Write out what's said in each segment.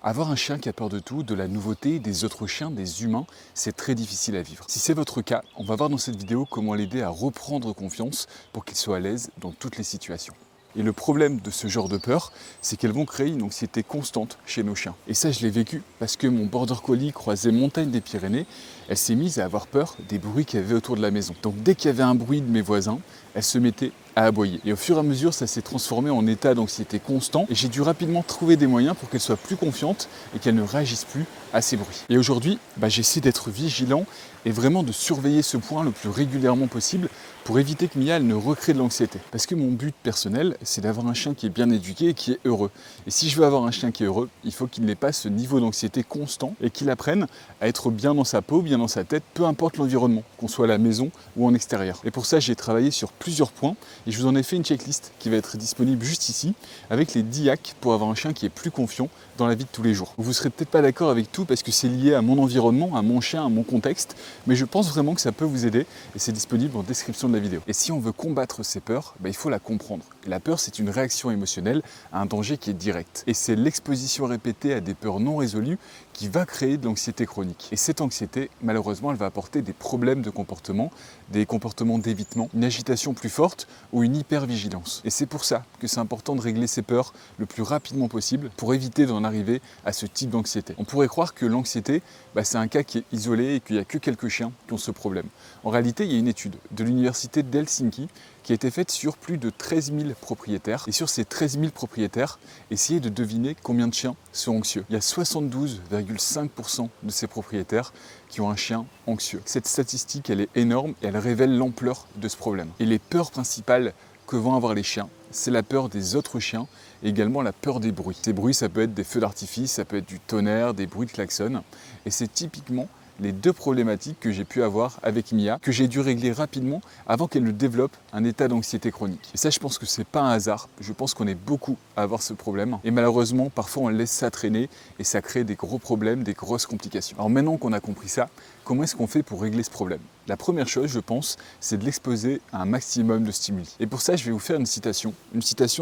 Avoir un chien qui a peur de tout, de la nouveauté, des autres chiens, des humains, c'est très difficile à vivre. Si c'est votre cas, on va voir dans cette vidéo comment l'aider à reprendre confiance pour qu'il soit à l'aise dans toutes les situations. Et le problème de ce genre de peur, c'est qu'elles vont créer une anxiété constante chez nos chiens. Et ça, je l'ai vécu parce que mon border collie croisait montagne des Pyrénées, elle s'est mise à avoir peur des bruits qu'il y avait autour de la maison. Donc dès qu'il y avait un bruit de mes voisins, elle se mettait à aboyer. Et au fur et à mesure, ça s'est transformé en état d'anxiété constant et j'ai dû rapidement trouver des moyens pour qu'elle soit plus confiante et qu'elle ne réagisse plus à ces bruits. Et aujourd'hui, j'essaie d'être vigilant et vraiment de surveiller ce point le plus régulièrement possible pour éviter que Mia elle ne recrée de l'anxiété. Parce que mon but personnel, c'est d'avoir un chien qui est bien éduqué et qui est heureux. Et si je veux avoir un chien qui est heureux, il faut qu'il n'ait pas ce niveau d'anxiété constant et qu'il apprenne à être bien dans sa peau, bien dans sa tête, peu importe l'environnement, qu'on soit à la maison ou en extérieur. Et pour ça, j'ai travaillé sur plusieurs points et je vous en ai fait une checklist qui va être disponible juste ici avec les 10 hacks pour avoir un chien qui est plus confiant dans la vie de tous les jours. Vous ne serez peut-être pas d'accord avec tout parce que c'est lié à mon environnement, à mon chien, à mon contexte, mais je pense vraiment que ça peut vous aider et c'est disponible en description de la vidéo. Et si on veut combattre ces peurs, il faut la comprendre. Et la peur, c'est une réaction émotionnelle à un danger qui est direct. Et c'est l'exposition répétée à des peurs non résolues qui va créer de l'anxiété chronique. Et cette anxiété, malheureusement, elle va apporter des problèmes de comportement, des comportements d'évitement, une agitation plus forte ou une hypervigilance. Et c'est pour ça que c'est important de régler ces peurs le plus rapidement possible pour éviter d'en arriver à ce type d'anxiété. On pourrait croire que l'anxiété, c'est un cas qui est isolé et qu'il n'y a que quelques chiens qui ont ce problème. En réalité, il y a une étude de l'université d'Helsinki qui a été faite sur plus de 13 000 propriétaires. Et sur ces 13 000 propriétaires, essayez de deviner combien de chiens sont anxieux. Il y a 72,5% de ces propriétaires qui ont un chien anxieux. Cette statistique, elle est énorme et elle révèle l'ampleur de ce problème. Et les peurs principales que vont avoir les chiens, c'est la peur des autres chiens et également la peur des bruits. Ces bruits, ça peut être des feux d'artifice, ça peut être du tonnerre, des bruits de klaxon. Et c'est typiquement les deux problématiques que j'ai pu avoir avec Mia, que j'ai dû régler rapidement avant qu'elle ne développe un état d'anxiété chronique. Et ça, je pense que c'est pas un hasard. Je pense qu'on est beaucoup à avoir ce problème. Et malheureusement, parfois, on laisse ça traîner et ça crée des gros problèmes, des grosses complications. Alors maintenant qu'on a compris ça, comment est-ce qu'on fait pour régler ce problème? La première chose, je pense, c'est de l'exposer à un maximum de stimuli. Et pour ça, je vais vous faire une citation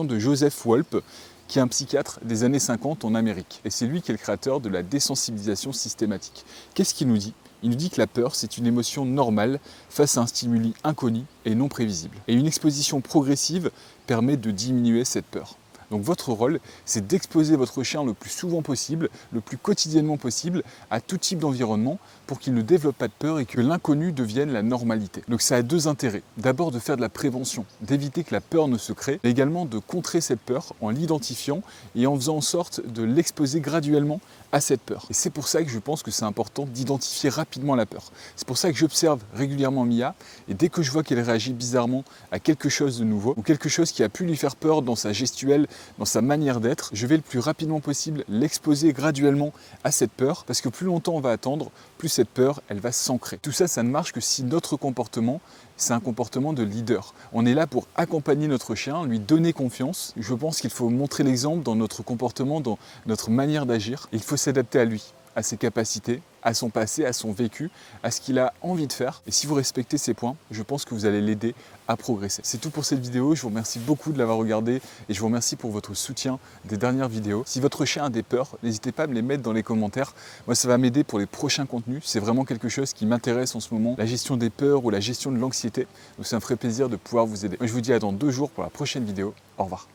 de Joseph Wolpe, qui est un psychiatre des années 50 en Amérique. Et c'est lui qui est le créateur de la désensibilisation systématique. Qu'est-ce qu'il nous dit? Il nous dit que la peur, c'est une émotion normale face à un stimuli inconnu et non prévisible. Et une exposition progressive permet de diminuer cette peur. Donc votre rôle, c'est d'exposer votre chien le plus souvent possible, le plus quotidiennement possible, à tout type d'environnement pour qu'il ne développe pas de peur et que l'inconnu devienne la normalité. Donc ça a deux intérêts. D'abord de faire de la prévention, d'éviter que la peur ne se crée, mais également de contrer cette peur en l'identifiant et en faisant en sorte de l'exposer graduellement à cette peur. Et c'est pour ça que je pense que c'est important d'identifier rapidement la peur. C'est pour ça que j'observe régulièrement Mia et dès que je vois qu'elle réagit bizarrement à quelque chose de nouveau ou quelque chose qui a pu lui faire peur dans sa gestuelle, dans sa manière d'être, je vais le plus rapidement possible l'exposer graduellement à cette peur parce que plus longtemps on va attendre, plus cette peur, elle va s'ancrer. Tout ça, ça ne marche que si notre comportement, c'est un comportement de leader. On est là pour accompagner notre chien, lui donner confiance. Je pense qu'il faut montrer l'exemple dans notre comportement, dans notre manière d'agir. Il faut s'adapter à lui, à ses capacités, à son passé, à son vécu, à ce qu'il a envie de faire. Et si vous respectez ces points, je pense que vous allez l'aider à progresser. C'est tout pour cette vidéo. Je vous remercie beaucoup de l'avoir regardée et je vous remercie pour votre soutien des dernières vidéos. Si votre chien a des peurs, n'hésitez pas à me les mettre dans les commentaires. Moi, ça va m'aider pour les prochains contenus. C'est vraiment quelque chose qui m'intéresse en ce moment, la gestion des peurs ou la gestion de l'anxiété. Donc ça me ferait plaisir de pouvoir vous aider. Moi, je vous dis à dans 2 jours pour la prochaine vidéo. Au revoir.